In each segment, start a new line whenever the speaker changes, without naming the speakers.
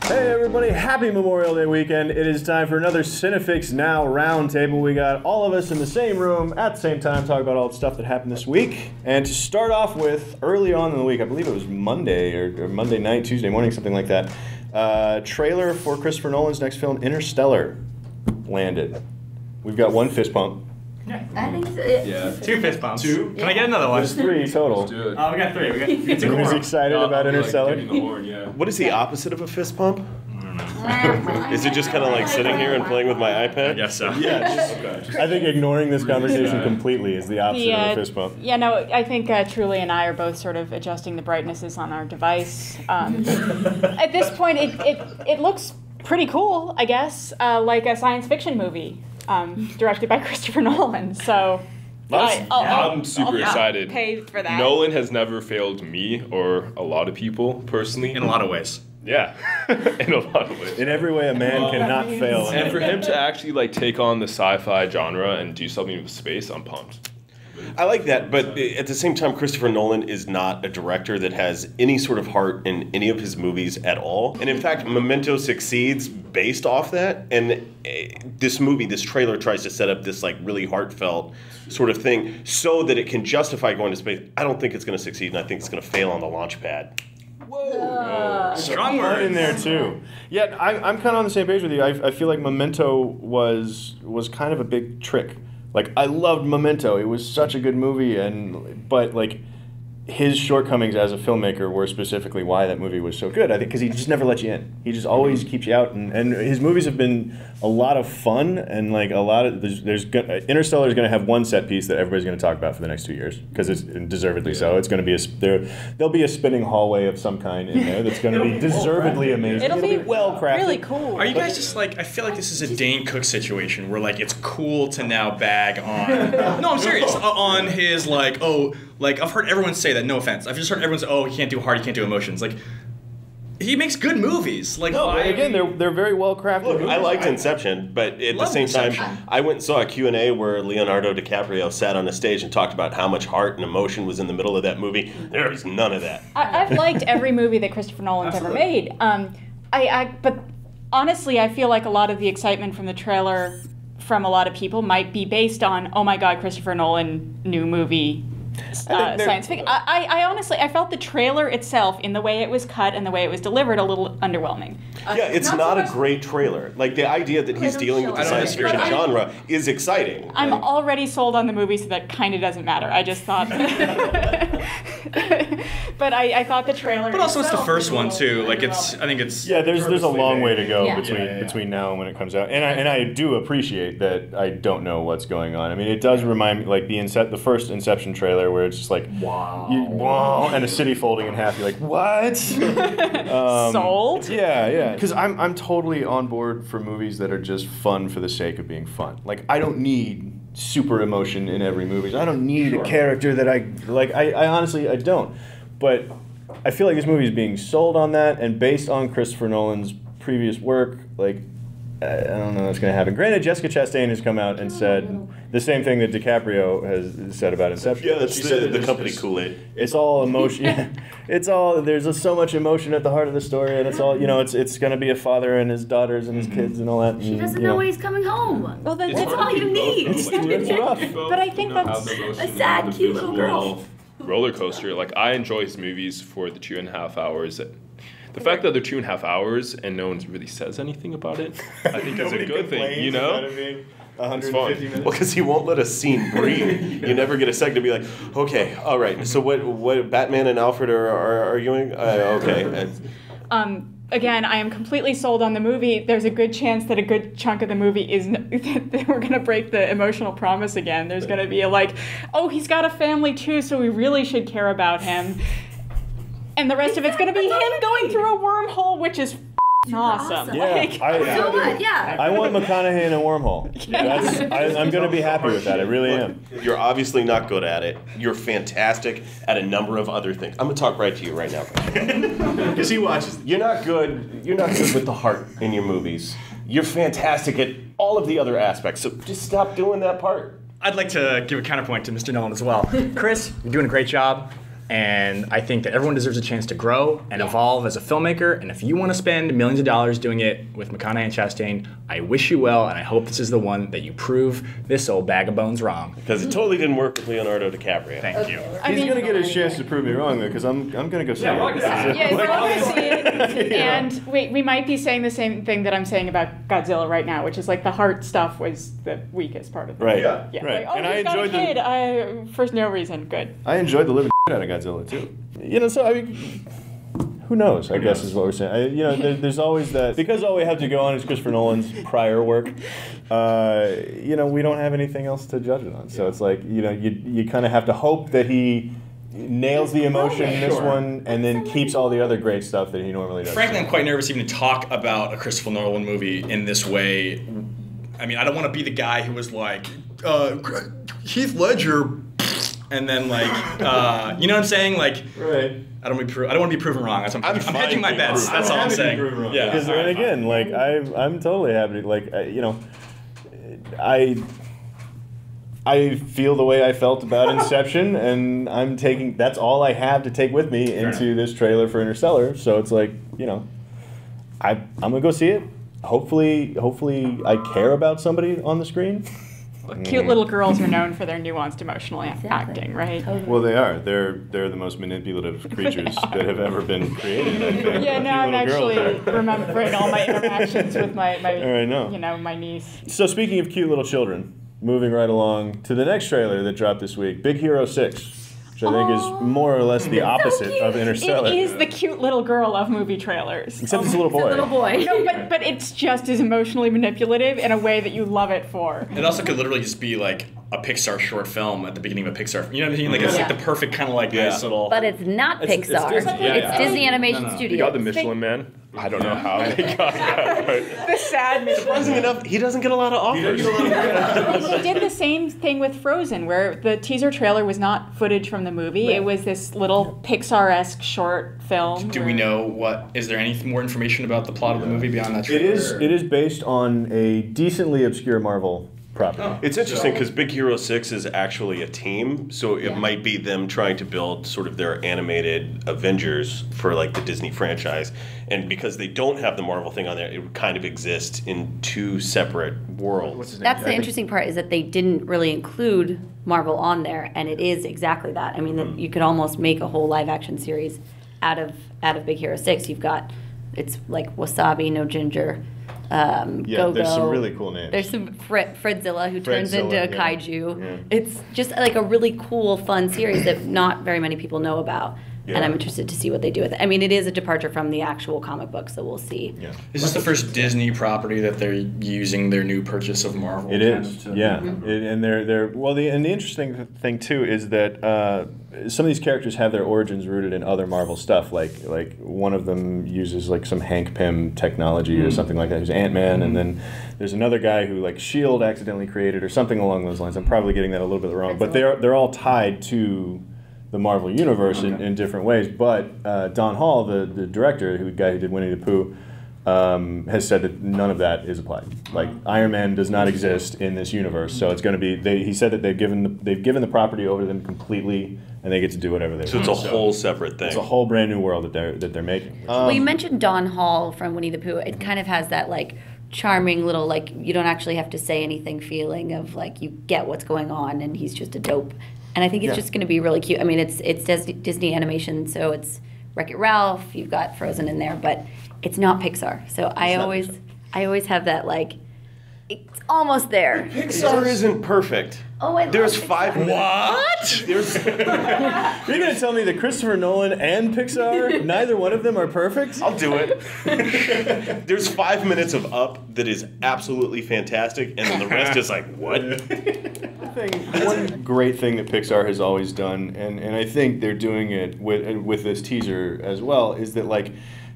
Hey everybody, happy Memorial Day weekend. It is time for another CineFix Now Roundtable. We got all of us in the same room at the same time talking about all the stuff that happened this week. And to start off with, early on in the week, I believe it was Monday or Monday night, Tuesday morning, something like that, trailer for Christopher Nolan's next film, Interstellar, landed. We've got one fist pump.
I think so. Yeah.
Two fist bumps.
Two?
Can I get another one?
There's three total.
Let's do it.
Oh, we got three. It's a
Who's excited about Interstellar?
Like the horn, yeah.
What is the opposite of a fist pump?
I don't know.
Is it just kind of like sitting here and playing with my iPad?
I guess so.
Yeah, just, I think ignoring this conversation completely is the opposite of a fist pump.
Yeah, no, I think Truly and I are both sort of adjusting the brightnesses on our device. At this point, it looks pretty cool, I guess, like a science fiction movie directed by Christopher Nolan. So
I'm super excited.
Pay for that.
Nolan has never failed me or a lot of people personally.
In a lot of ways.
Yeah, in a lot of ways.
In every way, a man cannot fail.
And for him to actually like take on the sci-fi genre and do something with space, I'm pumped.
I like that, but at the same time, Christopher Nolan is not a director that has any sort of heart in any of his movies at all. And in fact, Memento succeeds based off that. And this movie, this trailer tries to set up this like really heartfelt sort of thing so that it can justify going to space. I don't think it's going to succeed, and I think it's going to fail on the launch pad.
Strong word
in there too. Yeah, I'm kind of on the same page with you. I feel like Memento was kind of a big trick. Like, I loved Memento. It was such a good movie, but like his shortcomings as a filmmaker were specifically why that movie was so good. I think because he just never let you in. He just always keeps you out, and his movies have been a lot of fun, and like a lot of Interstellar is going to have one set piece that everybody's going to talk about for the next 2 years because it's deservedly so. It's going to be there'll be a spinning hallway of some kind in there that's going to be deservedly amazing.
It'll be
well crafted,
really cool.
Are you guys just like? I feel like this is a Dane Cook situation where like it's cool to now bag on. No, I'm serious. On his like I've heard everyone say that. No offense. I've just heard everyone say, "Oh, he can't do heart. He can't do emotions." Like. He makes good movies. Like,
no, again, they're very well crafted.
Look, I liked Inception, but at the same time, I went and saw a Q&A where Leonardo DiCaprio sat on a stage and talked about how much heart and emotion was in the middle of that movie. There is none of that.
I've liked every movie that Christopher Nolan's ever made. But honestly, I feel like a lot of the excitement from the trailer from a lot of people might be based on, oh my God, Christopher Nolan, new movie. Science fiction. I honestly, I felt the trailer itself, in the way it was cut and the way it was delivered, a little underwhelming.
Yeah, it's not a great trailer. Like, the idea that he's dealing with the science fiction genre is exciting.
I'm already sold on the movie, so that kind of doesn't matter. I just thought... But I thought the trailer...
But also it's the first one, too. Like, I think it's...
Yeah, there's a long way to go between now and when it comes out. And I do appreciate that I don't know what's going on. I mean, it does remind me, like, the first Inception trailer, where it's just like, wow, and a city folding in half. You're like, what?
Sold?
Yeah. Because I'm totally on board for movies that are just fun for the sake of being fun. Like, I don't need super emotion in every movie. I don't need a character that I like. I honestly, I don't. But I feel like this movie is being sold on that, and based on Christopher Nolan's previous work, like, I don't know what's going to happen. Granted, Jessica Chastain has come out and said the same thing that DiCaprio has said about Inception.
Yeah, she said the company Kool-Aid.
It's all emotion. It's all, there's so much emotion at the heart of the story, and it's all, it's going to to be a father and his daughters and his kids and all that.
She doesn't know when he's coming home.
Well,
that's all you need.
It's rough.
But I think that's
a sad, cute little girl.
Roller coaster. Like, I enjoy his movies for the 2.5 hours. The fact that they're 2.5 hours and no one really says anything about it, I think is a good thing, you know?
It's fun. Well, because he won't let a scene breathe. You never get a second to be like, okay, all right, so what Batman and Alfred are arguing? Okay.
Again, I am completely sold on the movie. There's a good chance that a good chunk of the movie is that we're going to break the emotional promise again. There's going to be oh, he's got a family too, so we really should care about him. And the rest of it's going to be him going through a wormhole, which is awesome.
Yeah, I want McConaughey in a wormhole. I'm going to be happy with that. I really am.
You're obviously not good at it. You're fantastic at a number of other things. I'm going to talk right to you right now.
Because he watches.
You're not good with the heart in your movies. You're fantastic at all of the other aspects. So just stop doing that part.
I'd like to give a counterpoint to Mr. Nolan as well. Chris, you're doing a great job. And I think that everyone deserves a chance to grow and evolve as a filmmaker. And if you want to spend millions of dollars doing it with McConaughey and Chastain, I wish you well, and I hope this is the one that you prove this old bag of bones wrong.
Because it totally didn't work with Leonardo DiCaprio.
Thank you.
He's going to get his chance to prove me wrong, though, because I'm going to go see it.
Yeah, we're all gonna see it. And we might be saying the same thing that I'm saying about Godzilla right now, which is like the heart stuff was the weakest part of it.
Right.
Yeah.
Yeah.
Right.
Like,
And
he's
I
got a
enjoyed
kid. For no reason. Good.
I enjoyed the living out of Godzilla, too. You know, so I mean, who knows, I guess is what we're saying. There's always that, because all we have to go on is Christopher Nolan's prior work, we don't have anything else to judge it on. So it's like, you kind of have to hope that he nails the emotion in this one and then keeps all the other great stuff that he normally does.
Frankly, I'm quite nervous even to talk about a Christopher Nolan movie in this way. I mean, I don't want to be the guy who was like, Heath Ledger, and then like, you know what I'm saying? Like, right. I don't want to be proven wrong. I'm hedging my bets. That's all I'm saying.
Yeah. Because and again, like I'm totally happy. Like I feel the way I felt about Inception, and that's all I have to take with me into this trailer for Interstellar. So it's like, I'm gonna go see it. Hopefully I care about somebody on the screen.
Cute little girls are known for their nuanced emotional acting, right?
Totally.
Well, they are. They're the most manipulative creatures that have ever been created, I think.
Yeah, no, I'm actually remembering all my interactions with my my niece.
So speaking of cute little children, moving right along to the next trailer that dropped this week, Big Hero 6. Which I think is more or less the opposite of Interstellar.
It is the cute little girl of movie trailers.
Except it's a little boy.
It's a little boy.
No, but it's just as emotionally manipulative in a way that you love it for.
It also could literally just be like a Pixar short film at the beginning of a Pixar. You know what I mean? Like it's like the perfect kind of like nice little.
But it's not Pixar. It's Disney Animation Studios.
You got the Michelin Man. I don't know how they got that. But
The sad
Surprisingly enough, he doesn't get a lot of offers.
He did the same thing with Frozen, where the teaser trailer was not footage from the movie. It was this little Pixar-esque short film.
Do we know is there any more information about the plot of the movie beyond that trailer?
It is based on a decently obscure Marvel property.
It's interesting because Big Hero 6 is actually a team, so it might be them trying to build sort of their animated Avengers for like the Disney franchise. And because they don't have the Marvel thing on there, it would kind of exist in two separate worlds.
That's the interesting part, is that they didn't really include Marvel on there, and it is exactly that. I mean, you could almost make a whole live action series out of Big Hero 6. You've got, it's like Wasabi, No Ginger, Go-Go.
There's some really cool names.
There's some Fredzilla who turns into a kaiju.
Yeah.
It's just like a really cool, fun series that not very many people know about. Yeah. And I'm interested to see what they do with it. I mean, it is a departure from the actual comic book, so we'll see.
Yeah.
Is this the first Disney property that they're using their new purchase of Marvel?
It is, yeah. And they're the interesting thing too is that some of these characters have their origins rooted in other Marvel stuff. Like one of them uses like some Hank Pym technology or something like that. Who's Ant-Man, and then there's another guy who like S.H.I.E.L.D. accidentally created or something along those lines. I'm probably getting that a little bit wrong, but they're all tied to the Marvel universe in different ways. But Don Hall, the director, the guy who did Winnie the Pooh, has said that none of that is applied. Like Iron Man does not exist in this universe, so it's going to be. He said that they've given the property over to them completely, and they get to do whatever they want.
So it's a whole separate thing.
It's a whole brand new world that they're making.
Well, you mentioned Don Hall from Winnie the Pooh. It kind of has that like charming little, like, you don't actually have to say anything feeling of like you get what's going on, and he's just a dope. And I think it's just going to be really cute. I mean, it's Disney animation, so it's Wreck-It Ralph. You've got Frozen in there, but it's not Pixar. So I always have that like, it's almost there.
Pixar isn't perfect.
Oh, I
There's
love
5 minutes.
What?
You're going to tell me that Christopher Nolan and Pixar, neither one of them are perfect?
I'll do it. There's 5 minutes of Up that is absolutely fantastic, and then the rest is like, what?
One great thing that Pixar has always done, and I think they're doing it with this teaser as well, is that like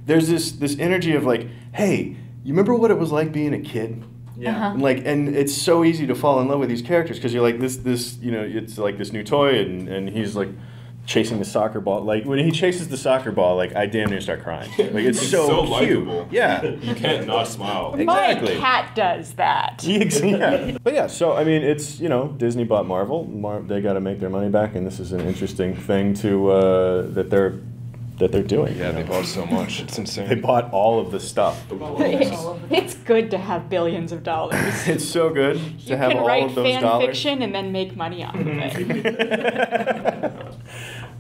there's this energy of like, hey, you remember what it was like being a kid?
Yeah.
And it's so easy to fall in love with these characters because you're like this it's like this new toy and he's like chasing the soccer ball. Like when he chases the soccer ball, like I damn near start crying. Like it's so cute.
likable.
Yeah.
You can't not smile.
Exactly.
My cat does that.
Yeah. But yeah, so I mean, it's Disney bought Marvel. They got to make their money back, and this is an interesting thing to that they're doing.
Yeah, they bought so much. It's insane.
They bought all of the stuff.
It's good to have billions of dollars.
It's so good to have all
write
of those
fan
dollars.
fiction and then make money off of it.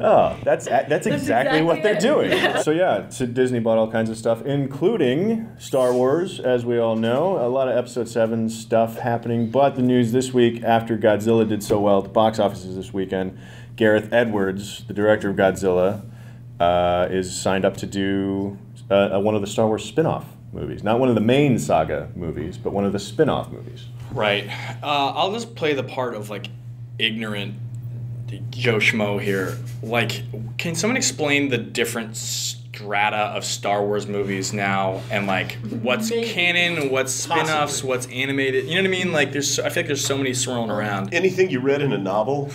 Oh, that's exactly what they're
exactly
doing. So yeah, so Disney bought all kinds of stuff, including Star Wars, as we all know. A lot of Episode 7 stuff happening, but the news this week, after Godzilla did so well at the box offices this weekend, Gareth Edwards, the director of Godzilla, is signed up to do one of the Star Wars spin-off movies. Not one of the main saga movies, but one of the spin-off movies.
Right. I'll just play the part of like ignorant Joe Schmo here. Like, can someone explain the different strata of Star Wars movies now, and like what's canon, what's spin-offs, what's animated? You know what I mean? Like, I feel like there's so many swirling around.
Anything you read in a novel?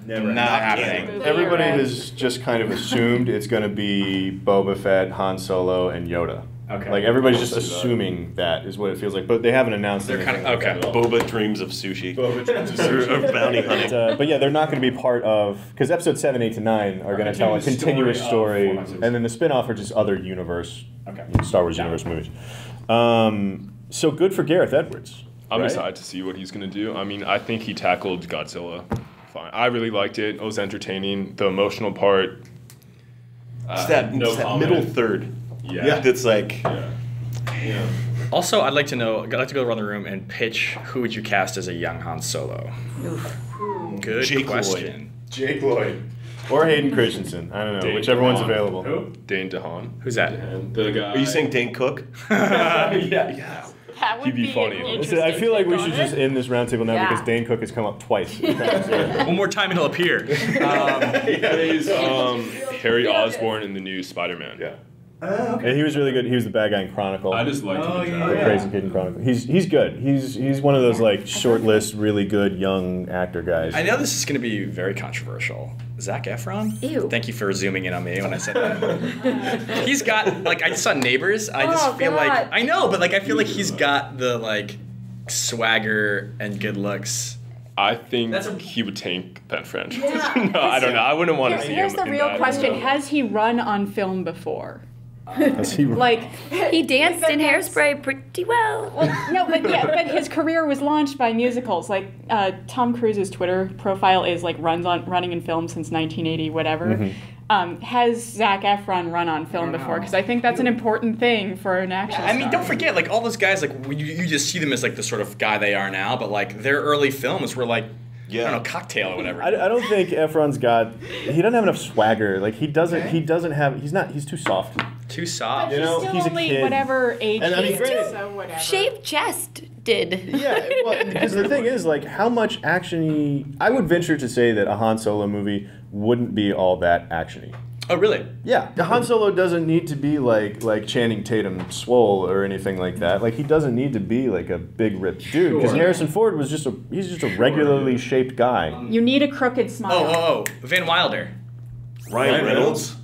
Not happening.
Everybody has just kind of assumed it's going to be Boba Fett, Han Solo, and Yoda.
Okay.
Like everybody's just assuming that is what it feels like, but they haven't announced
They're
anything.
kind of okay.
Boba dreams of sushi.
Boba dreams of
Or of bounty hunting.
But yeah, they're not going to be part of, because episode 7, 8 to 9 are going to tell a continuous story, and then the spin-off are just other universe, Star Wars universe movies. So good for Gareth Edwards.
I'm excited to see what he's going to do. I mean, I think he tackled Godzilla fine. I really liked it. It was entertaining. The emotional part.
It's that middle third.
Yeah.
That's like...
Yeah.
Also, I'd like to go around the room and pitch who would you cast as a young Han Solo? Good
Jake
question.
Jake Lloyd. Or Hayden Christensen. I don't know.
Dane
Whichever one's
DeHaan.
available.
Who? Dane DeHaan.
Who's that?
The guy.
Are you saying Dane Cook?
Yeah.
That would
He'd be funny.
an
I
interesting
feel like we
take
should
on
just
it.
end this roundtable now
Yeah.
because Dane Cook has come up twice.
One more time and he'll appear.
He plays Harry Osborn in the new Spider-Man.
Yeah. And he was really good. He was the bad guy in Chronicle.
I just liked him.
The Crazy Kid in Chronicle. He's good. He's one of those like short list, really good young actor guys.
I know this is going to be very controversial. Zac Efron?
Ew.
Thank you for zooming in on me when I said that. He's got, like, I just saw Neighbors. I just
Oh,
feel
God.
like, I know, but like, I feel like he's got the, like, swagger and good looks.
I think
That's a-
he would tank Ben French.
Yeah.
No, I don't know. I wouldn't want to see
Here's
him
the
in
real
that.
question: has he run on film before?
Has he-
Like,
He danced in Hairspray pretty well.
no, but his career was launched by musicals. Like Tom Cruise's Twitter profile is like running in film since 1980, whatever. Has Zac Efron run on film before? Because I think that's an important thing for an action.
I mean,
star.
don't forget, like, all those guys, like, you just see them as, like, the sort of guy they are now, but, like, their early films were, like, I don't know, Cocktail or whatever.
I don't think Efron's got. He doesn't have enough swagger. Like he doesn't have. He's too soft.
Too soft.
You know,
Still
he's a
only
kid.
whatever age
And I mean,
he
granted-
is, so whatever.
Shaved chest did.
Yeah, well, because the thing is, like, how much actiony? I would venture to say that a Han Solo movie wouldn't be all that actiony.
Oh, really?
Yeah, Han Solo doesn't need to be like Channing Tatum swole or anything like that. Like he doesn't need to be like a big ripped dude. Because Harrison Ford was just a regularly shaped guy.
You need a crooked smile.
Oh, Van Wilder.
Ryan Reynolds?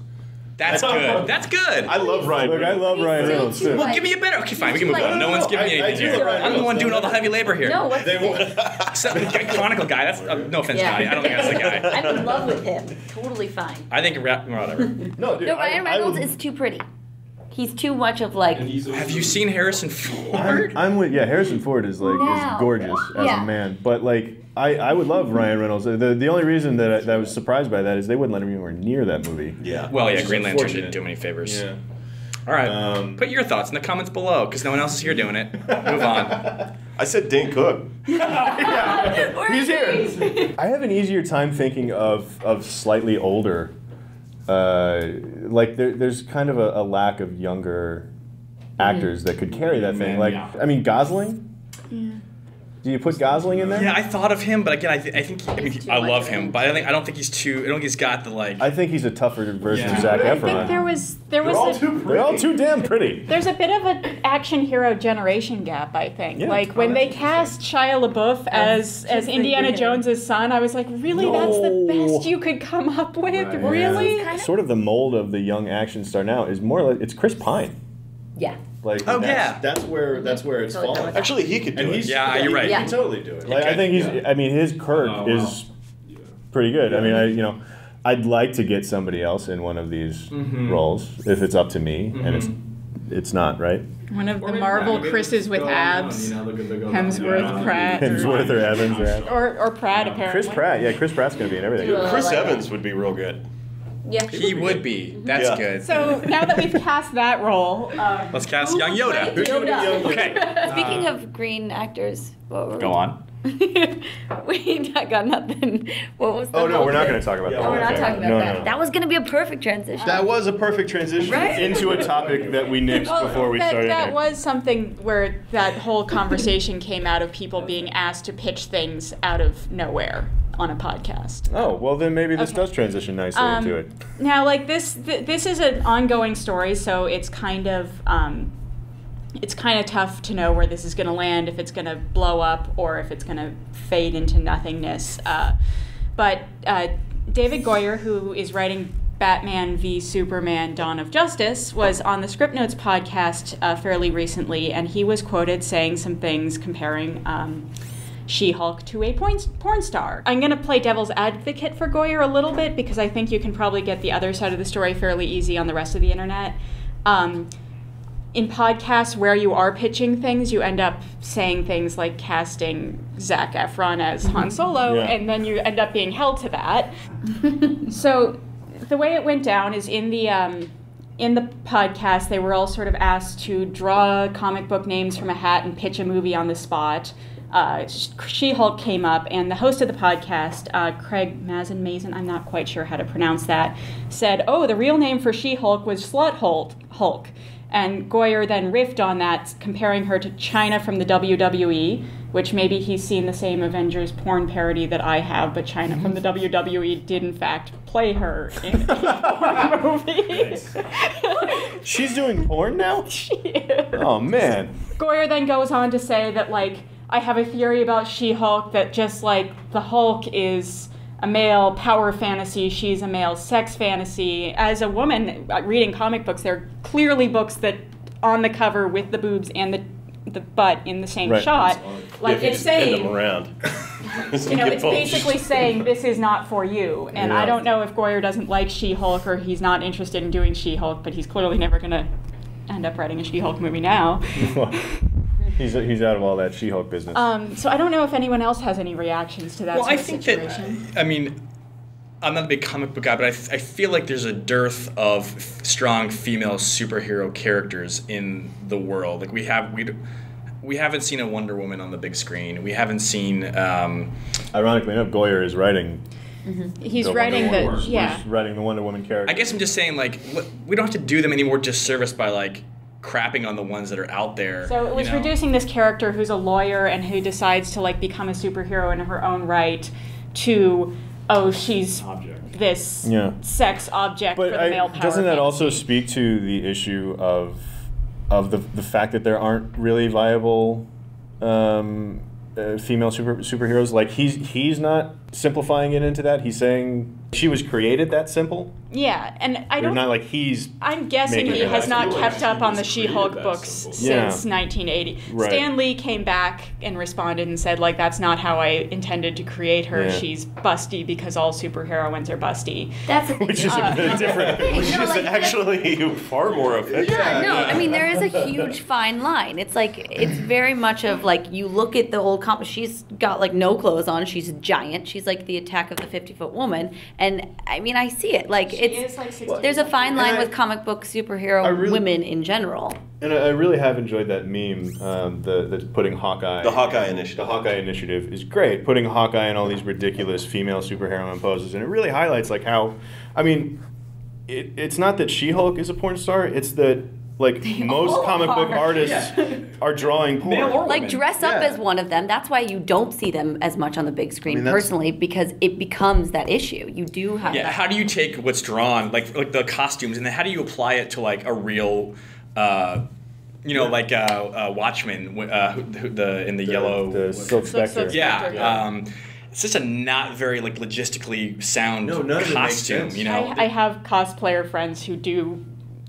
That's good. That's good.
I love Ryan
Look, I
Reynolds.
love Ryan Reynolds too.
Well, give me a better. Okay, fine. We can move
Like-
on. No one's giving me
I
anything
do
here.
Ryan
I'm the one
Reynolds.
doing all the heavy labor here.
No, what's
Except the Chronicle guy. That's no offense,
Yeah.
guy. I don't think that's the guy.
I'm in love with him. Totally fine.
I think whatever.
No, dude.
No, Ryan Reynolds is too pretty. He's too much of like.
Have you seen Harrison Ford?
I'm with Harrison Ford is like
No.
is gorgeous as
Yeah.
a man, but like I would love Ryan Reynolds. The only reason that I was surprised by that is they wouldn't let him anywhere near that movie.
Yeah.
Well, yeah,
Which is
Green Lantern
unfortunate.
didn't do him any favors.
Yeah.
All right. Put your thoughts in the comments below, because no one else is here doing it. Move on.
I said Dane Cook.
He's here. I have an easier time thinking of slightly older. Like there's kind of a lack of younger actors that could carry that thing. Like I mean Gosling. Do you put Gosling in there?
Yeah, I thought of him, but again, I think I love him, but I don't think he's too. I don't think he's got the like.
I think he's a tougher version
Yeah.
of Zac
I
Efron.
think there was
They're all too damn pretty.
There's a bit of an action hero generation gap, I think.
Yeah.
Like when they cast Shia LaBeouf as Indiana Jones's son, I was like, really, that's the best you could come up with, really?
Sort of the mold of the young action star now is more like it's Chris Pine.
Yeah.
Like
Oh, yeah.
that's where it's
Totally
falling.
done with
Actually, he could do it.
Yeah, you're right.
He
Yeah.
can totally do it. Like,
could,
I think he's. I mean, his Kirk is pretty good. I mean, I'd like to get somebody else in one of these roles if it's up to me, and it's not right.
One of the Marvel Chris's with abs, Hemsworth, Pratt,
Hemsworth or Evans
or Pratt apparently.
Chris Pratt. Yeah, Chris Pratt's gonna be in everything.
Chris Evans would be real good.
Yeah.
He would be. That's
Yeah.
good.
So now that we've cast that role,
Let's cast young Yoda.
Yoda.
Okay.
Speaking of green actors, what were
Go on.
we got nothing. What was the
Oh no,
whole
we're not
thing?
going to talk about that.
Oh, we're not
Okay.
talking about
No,
that.
no.
That was going to be a perfect transition.
That was a perfect transition
Right?
into a topic that we nixed before we started.
that was something where that whole conversation came out of people being asked to pitch things out of nowhere on a podcast.
Oh well, then maybe this
Okay.
does transition nicely into it.
Now, like this is an ongoing story, so it's kind of tough to know where this is going to land, if it's going to blow up or if it's going to fade into nothingness. But David Goyer, who is writing Batman v Superman: Dawn of Justice, was on the Script Notes podcast fairly recently, and he was quoted saying some things comparing She-Hulk to a porn star. I'm going to play devil's advocate for Goyer a little bit because I think you can probably get the other side of the story fairly easy on the rest of the internet. In podcasts where you are pitching things, you end up saying things like casting Zac Efron as Han Solo,
Yeah.
and then you end up being held to that. So the way it went down is in the podcast, they were all sort of asked to draw comic book names from a hat and pitch a movie on the spot. She-Hulk came up, and the host of the podcast, Craig Mazin, I'm not quite sure how to pronounce that, said, "Oh, the real name for She-Hulk was Slut Hulk." And Goyer then riffed on that, comparing her to China from the WWE, which maybe he's seen the same Avengers porn parody that I have, but China from the WWE did in fact play her in a porn movie.
She's doing porn now?
She is.
Oh man.
Goyer then goes on to say that, like, I have a theory about She-Hulk that just like the Hulk is a male power fantasy, she's a male sex fantasy. As a woman reading comic books, there are clearly books that on the cover with the boobs and the butt in the same
Right.
shot. Like
If you
it's
just bend
saying,
them around.
it's basically saying this is not for you. And
Yeah.
I don't know if Goyer doesn't like She-Hulk or he's not interested in doing She-Hulk, but he's clearly never going to end up writing a She-Hulk movie now.
He's out of all that She-Hulk business.
So I don't know if anyone else has any reactions to that
Well,
sort
I
of
think
situation.
that, I mean, I'm not a big comic book guy, but I feel like there's a dearth of strong female superhero characters in the world. Like we haven't seen a Wonder Woman on the big screen. We haven't seen.
Ironically enough, Goyer is writing.
He's
the
writing
Wonder
the
Woman.
yeah.
He's writing the Wonder Woman character.
I guess I'm just saying, like, we don't have to do them any more disservice by like crapping on the ones that are out there.
So it was
you know?
reducing this character who's a lawyer and who decides to like become a superhero in her own right to, oh, she's this
Yeah.
sex object
But
for the male power.
doesn't that also
fantasy.
speak to the issue of the fact that there aren't really viable female superheroes? Like he's not simplifying it into that. He's saying she was created that simple.
Yeah, and I
Or
don't.
not like he's.
I'm guessing
making
he
it
has
that
not
simple.
kept up on the
She was
She-Hulk
created that
books
simple.
Yeah.
since 1980.
Right.
Stan Lee came back and responded and said, like, that's not how I intended to create her.
Yeah.
She's busty because all superheroines are busty.
That's the thing.
Which is a bit different.
Which
No,
is
like,
actually far more offensive.
Yeah, no, I mean, there is a huge fine line. It's like, it's very much of like, you look at the old comic, she's got like no clothes on, she's a giant, she's like the Attack of the 50-Foot Woman, and I mean, I see it. Like, there's a fine line with comic book superhero women in general.
And I really have enjoyed that meme, that's putting Hawkeye.
The Hawkeye Initiative.
The Hawkeye Initiative is great, putting Hawkeye in all these ridiculous female superhero poses, and it really highlights like how, I mean, it's not that She-Hulk is a porn star, it's that Like most comic book artists are drawing porn.
Male or
Like
women.
dress up
Yeah.
as one of them. That's why you don't see them as much on the big screen
that's-
personally, because it becomes that issue. You do have
Yeah,
that.
how do you take what's drawn, like the costumes, and then how do you apply it to like a real, like Watchmen, in the yellow.
The Silk Spectre.
Yeah. It's just a not very like logistically sound
No, none of it makes
costume.
sense.
You know.
I have cosplayer friends who do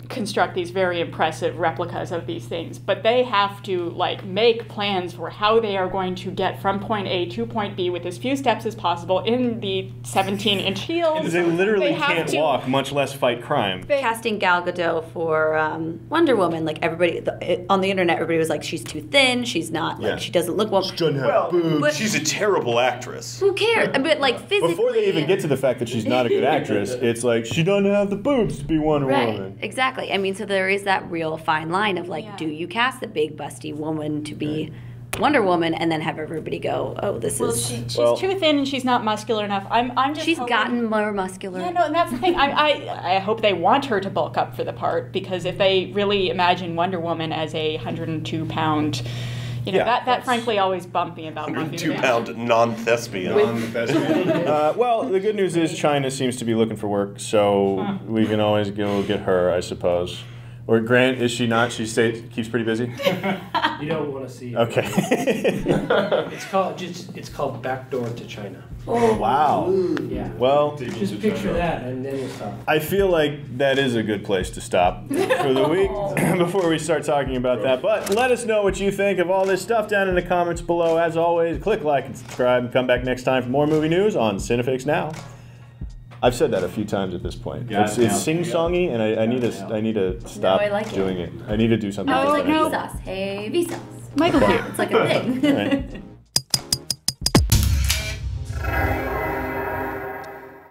construct these very impressive replicas of these things, but they have to like make plans for how they are going to get from point A to point B with as few steps as possible in the 17-inch heels.
They literally
have
can't
to-
walk, much less fight crime.
Casting Gal Gadot for Wonder Woman, like everybody on the internet, everybody was like, she's too thin, she's not, like,
Yeah.
she doesn't look well.
But
She's a terrible actress.
Who cares? But like physically.
before they even get to the fact that she's not a good actress, it's like, she doesn't have the boobs to be Wonder
Right,
Woman.
exactly. I mean, so there is that real fine line of like,
Yeah.
do you cast a big busty woman to be Wonder Woman and then have everybody go, oh, this is.
She's
Well-
too thin and she's not muscular enough. I'm just
She's
hoping-
gotten more muscular.
Yeah, no, and that's the thing. I hope they want her to bulk up for the part, because if they really imagine Wonder Woman as a 102-pound,
Yeah,
that frankly always bumped me about Buffy.
2-pound non-thespian.
Well, the good news is China seems to be looking for work, so we can always go get her, I suppose. Or Grant, is she not? She keeps pretty busy?
You don't want to see.
Okay.
It's called Backdoor to China.
Oh, wow.
Yeah.
Well,
Just picture that, and then you'll stop.
I feel like that is a good place to stop for the week before we start talking about that. But let us know what you think of all this stuff down in the comments below. As always, click like and subscribe, and come back next time for more movie news on CineFix Now. I've said that a few times at this point.
Yeah,
It's
yeah.
sing-songy, and I need to stop
I like it.
doing it. I need to do something
No, it's like
different.
Vsauce. Hey, Vsauce.
Michael here.
It's like a thing.
All right.